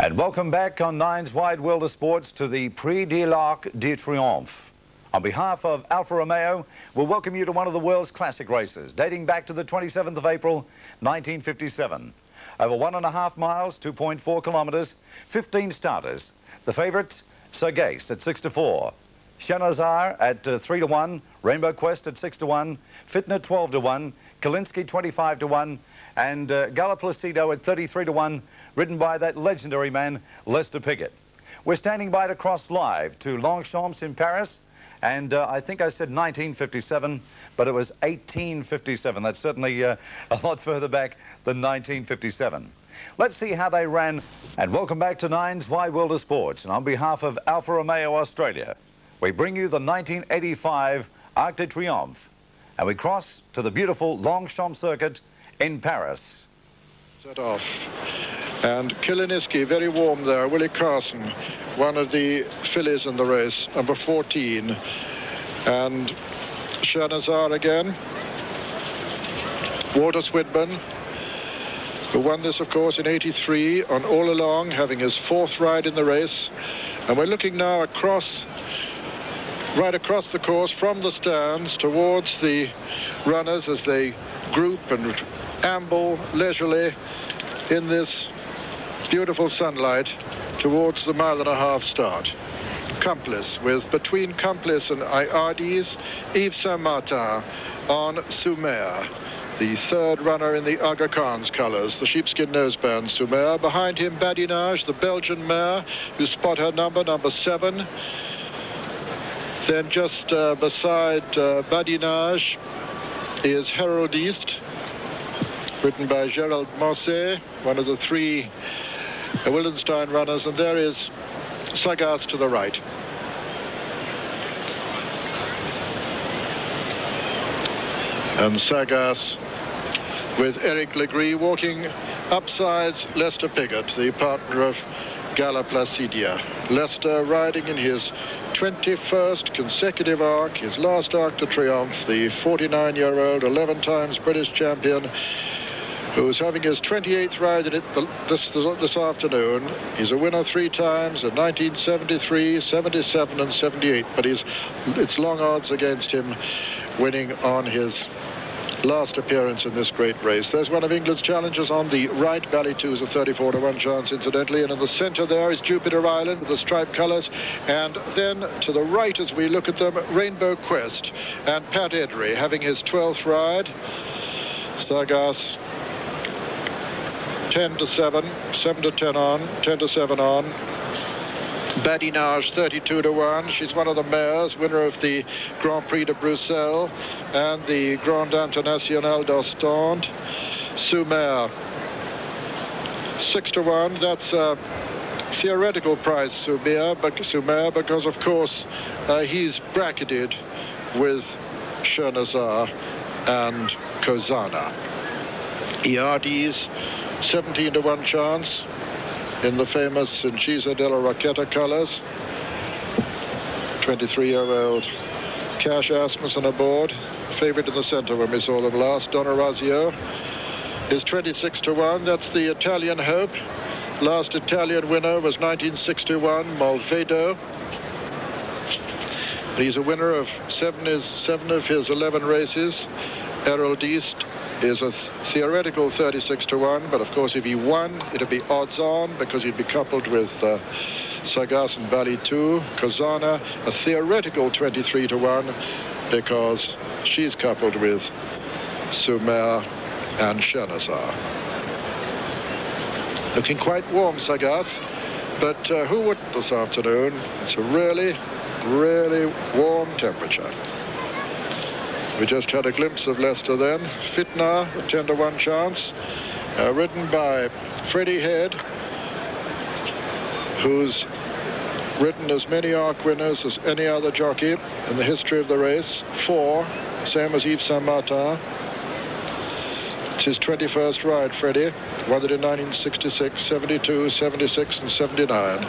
And welcome back on Nine's Wide World of Sports to the Prix de l'Arc de Triomphe. On behalf of Alfa Romeo, we'll welcome you to one of the world's classic races, dating back to the 27th of April, 1957. Over 1.5 miles, 2.4 kilometres, 15 starters. The favourites, Sagace at 6-4. Shanazar at 3-1, Rainbow Quest at 6-1, Fitna 12-1, Kalinsky 25-1, and Gala Placido at 33-1, ridden by that legendary man, Lester Piggott. We're standing by to cross live to Longchamps in Paris, and I think I said 1957, but it was 1857. That's certainly a lot further back than 1957. Let's see how they ran, and welcome back to Nine's Wide World of Sports. And on behalf of Alfa Romeo Australia, we bring you the 1985 Arc de Triomphe, and we cross to the beautiful Longchamps circuit in Paris. Set off. And Kalinsky, very warm there. Willie Carson, one of the fillies in the race, number 14. And Shanazar again. Walter Swidburn, who won this, of course, in '83 on All Along, having his 4th ride in the race. And we're looking now right across the course from the stands towards the runners as they group and amble leisurely in this beautiful sunlight towards the 1.5 mile start. Complice, with between Complice and Iardes, Yves Saint-Martin on Soumer, the 3rd runner in the Aga Khan's colours, the sheepskin noseband Soumer. Behind him, Badinage, the Belgian mare, you spot her number 7. Then just beside Badinage is Herald East, written by Gerald Mosse, one of the 3 Wildenstein runners, and there is Sagace to the right. And Sagace with Eric Legris walking upsides Lester Piggott, the partner of Gala Placidia. Lester riding in his 21st consecutive arc, his last Arc de Triomphe, the 49-year-old, 11 times British champion, who's having his 28th ride in it this afternoon. He's a winner 3 times in 1973, 77 and 78, but it's long odds against him winning on his last appearance in this great race. There's one of England's challengers on the right. Bally 2 is a 34-1 chance, incidentally. And in the centre there is Jupiter Island with the striped colours. And then to the right, as we look at them, Rainbow Quest and Pat Edry having his 12th ride. Sagace 10-7, 7-10 on, 10-7 on. Badinage 32-1. She's one of the mares, winner of the Grand Prix de Bruxelles and the Grand International d'Ostende. Soumer 6-1. That's a theoretical price, Soumer, because of course he's bracketed with Shanazar and Kozana. Iardes 17-1 chance in the famous Incisa della Rocchetta colours. 23-year-old Cash Asmussen aboard, favourite in the centre when we saw them last. Donna Razio is 26-1. That's the Italian hope. Last Italian winner was 1961, Malvedo. He's a winner of 7 of his 11 races. Herald East is a theoretical 36-1, but of course if he won, it'd be odds on because he'd be coupled with Sagace and Bally 2. Kozana, a theoretical 23-1 because she's coupled with Soumer and Shanazar. Looking quite warm, Sagace, but who wouldn't this afternoon? It's a really, really warm temperature. We just had a glimpse of Lester then. Fitna, a 10-1 chance, ridden by Freddie Head, who's ridden as many Arc winners as any other jockey in the history of the race. 4, same as Yves Saint-Martin. It's his 21st ride, Freddie. Won it in 1966, 72, 76 and 79.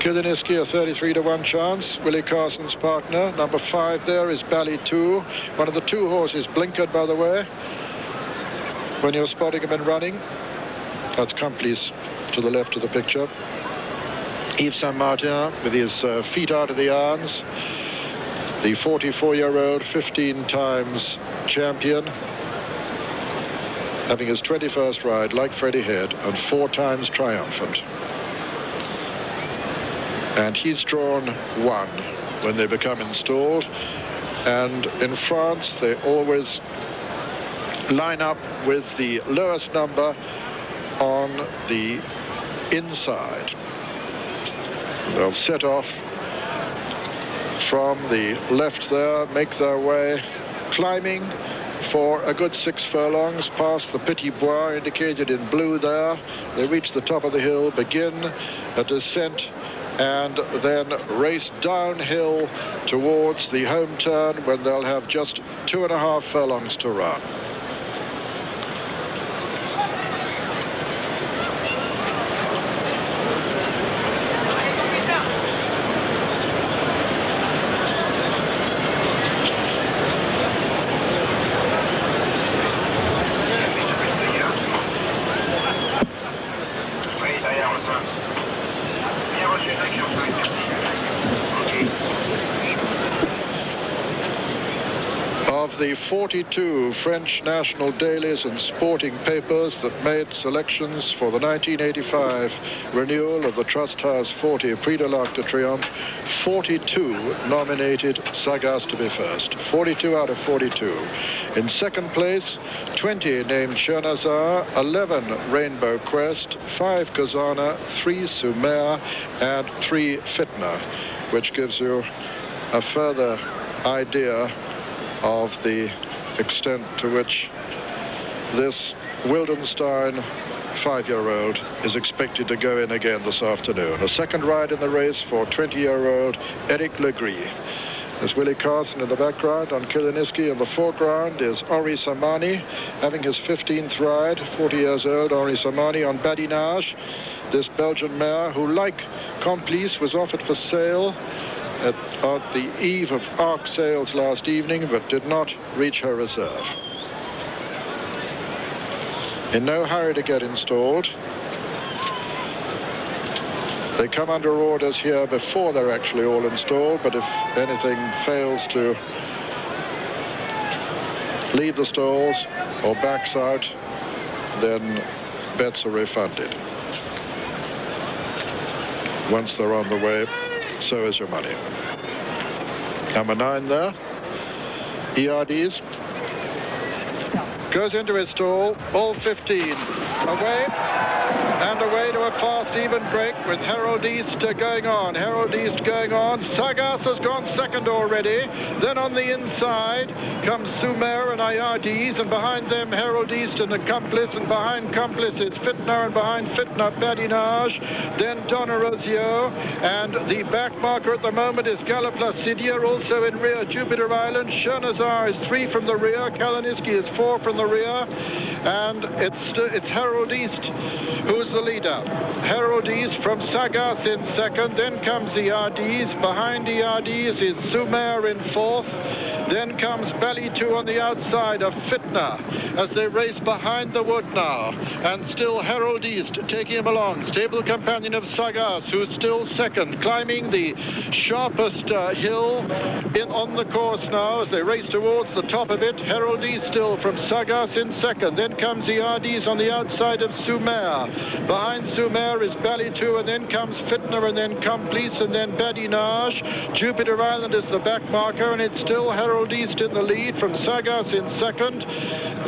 Kalinsky, a 33-1 chance. Willie Carson's partner. Number 5 there is Bally 2. One of the 2 horses blinkered, by the way, when you're spotting him in running. That's Complice to the left of the picture. Yves Saint Martin with his feet out of the arms. The 44-year-old, 15 times champion, having his 21st ride like Freddie Head and 4 times triumphant. And he's drawn 1 when they become installed. And in France, they always line up with the lowest number on the inside. They'll set off from the left there, make their way, climbing for a good 6 furlongs past the Petit Bois indicated in blue there. They reach the top of the hill, begin a descent, and then race downhill towards the home turn when they'll have just 2.5 furlongs to run. Of the 42 French national dailies and sporting papers that made selections for the 1985 renewal of the Trust House 40 Prix de l'Arc de Triomphe, 42 nominated Sagas to be first. 42 out of 42. In second place, 20 named Chernazar, 11 Rainbow Quest, 5 Kazana, 3 Sumer, and 3 Fitna, which gives you a further idea of the extent to which this Wildenstein 5-year-old is expected to go in again this afternoon. A second ride in the race for 20-year-old Eric Legris. There's Willie Carson in the background. On Kiliniski in the foreground is Henri Samani, having his 15th ride, 40 years old. Henri Samani on Badinage, this Belgian mare who, like Complice, was offered for sale at the eve of Arc sales last evening, but did not reach her reserve. In no hurry to get installed. They come under orders here before they're actually all installed, but if anything fails to leave the stalls or backs out, then bets are refunded. Once they're on the way, so is your money. Number 9 there, ERDs. Goes into his stall, all 15. Away, and away to a fast even break with Harold East going on. Harold East going on. Sagas has gone second already. Then on the inside comes Sumer and Ayardes, and behind them Harold East and Accomplice, and behind Complice is Fitna, and behind Fitna Badinage, then Donorosio, and the back marker at the moment is Gala Placidia, also in rear Jupiter Island. Chernazar is 3 from the rear, Kalaniski is 4 from the rear, and it's Harold East who's the leader. Harold East from Sagas in second, then comes Ayardes, behind Ayardes is Sumer in 4th. Then comes Belly 2 on the outside of Fitna as they race behind the wood now. And still Harold East taking him along. Stable companion of Sagas, who's still second, climbing the sharpest hill on the course now as they race towards the top of it. Harold East still from Sagas in second. Then comes Ayardes on the outside of Sumer. Behind Sumer is Belly 2, and then comes Fitna, and then Complice, and then Badinage. Jupiter Island is the back marker, and it's still Harold East in the lead from Sagas in second.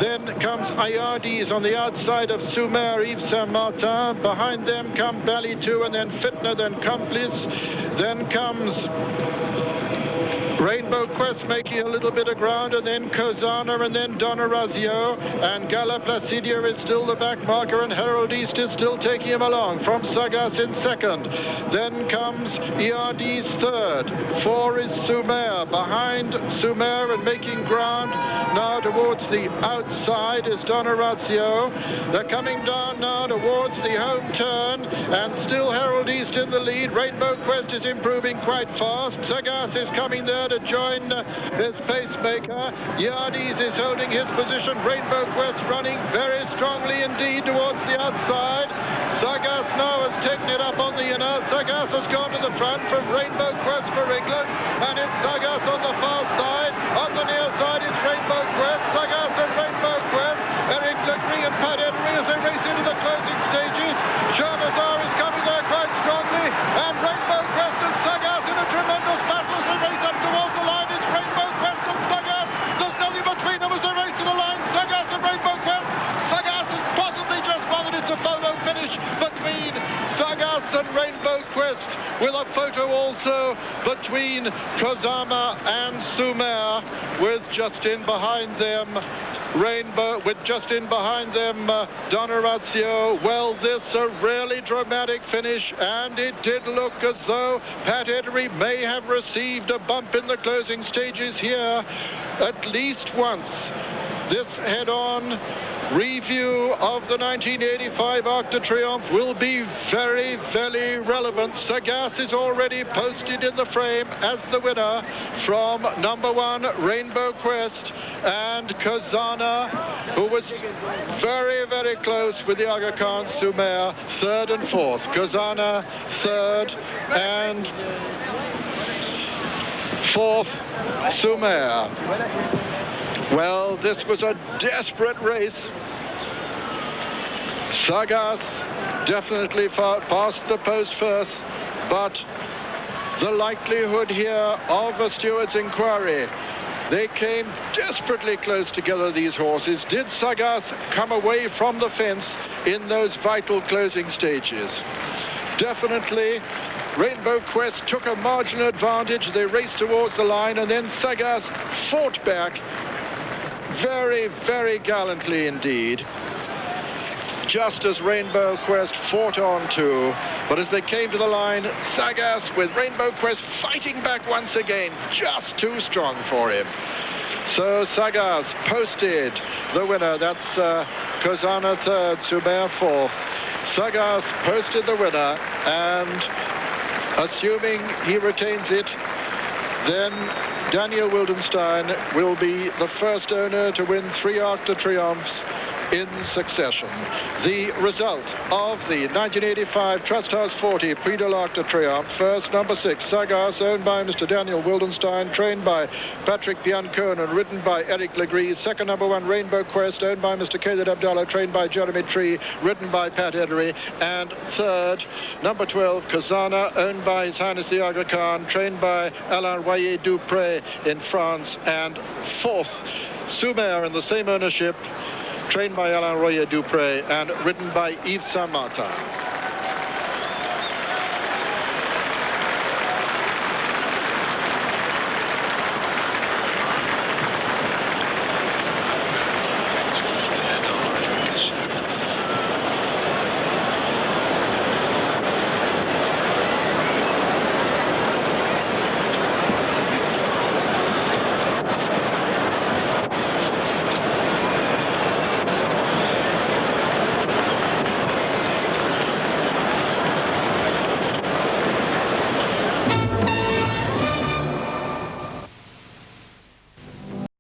Then comes Ayardes on the outside of Sumer, Yves Saint Martin. Behind them come Belly 2, and then Fitna, then Complice. Then comes Rainbow Quest making a little bit of ground, and then Kozana, and then Donorazio, and Gala Placidia is still the back marker, and Harold East is still taking him along from Sagas in second. Then comes Ayardes third. 4 is Sumer. Behind Sumer and making ground now towards the outside is Donorazio. They're coming down now towards the home turn, and still Harold East in the lead. Rainbow Quest is improving quite fast. Sagas is coming there to join his pacemaker. Ayardes is holding his position. Rainbow Quest running very strongly indeed towards the outside. Sagas now has taken it up on the inner. Sagas has gone to the front from Rainbow Quest for England, and it's Sagas on the far side. On the near side is Rainbow Quest. Sagas and Rainbow Quest. Eric Legree and Pat Henry as they race into the closing stages. Sharmazar is coming there quite strongly, and Rainbow Quest and Sagas in a tremendous battle as they race up towards the line. It's Rainbow Quest and Sagas. There's nothing between them as they race to the line. Sagas and Rainbow Quest. Sagas has possibly just won, and it's a photo finish between Sagas and Rainbow Quest, with a photo also between Kozama and Sumer, with just in behind them Don Orazio. Well, this a really dramatic finish, and it did look as though Pat Henry may have received a bump in the closing stages here at least once. This head-on review of the 1985 Arc de Triomphe will be very, very relevant. Sagas is already posted in the frame as the winner from number 1 Rainbow Quest, and Kazana, who was very, very close with the Aga Khan Sumer, 3rd and 4th. Kazana 3rd and 4th Sumer. Well, this was a desperate race. Sagas definitely passed the post first, but the likelihood here of a steward's inquiry. They came desperately close together, these horses. Did Sagas come away from the fence in those vital closing stages? Definitely. Rainbow Quest took a marginal advantage. They raced towards the line, and then Sagas fought back very, very gallantly indeed, just as Rainbow Quest fought on too. But as they came to the line, Sagas, with Rainbow Quest fighting back once again, just too strong for him. So Sagas posted the winner. That's Kozana 3rd, Sumer 4th. Sagas posted the winner, and assuming he retains it, then Daniel Wildenstein will be the first owner to win 3 Arc de Triomphes in succession. The result of the 1985 Trust House 40 Prix de l'Arc de Triomphe. First, number 6, Sagas, owned by Mr. Daniel Wildenstein, trained by Patrick Biancone and ridden by Eric Legree. Second, number 1, Rainbow Quest, owned by Mr. Khaled Abdallah, trained by Jeremy Tree, ridden by Pat Henry. And third, number 12, Kazana, owned by His Highness the Aga Khan, trained by Alain Royer Dupré in France. And fourth, Sumer, in the same ownership, trained by Alain Royer Dupré and ridden by Yves Saint-Martin.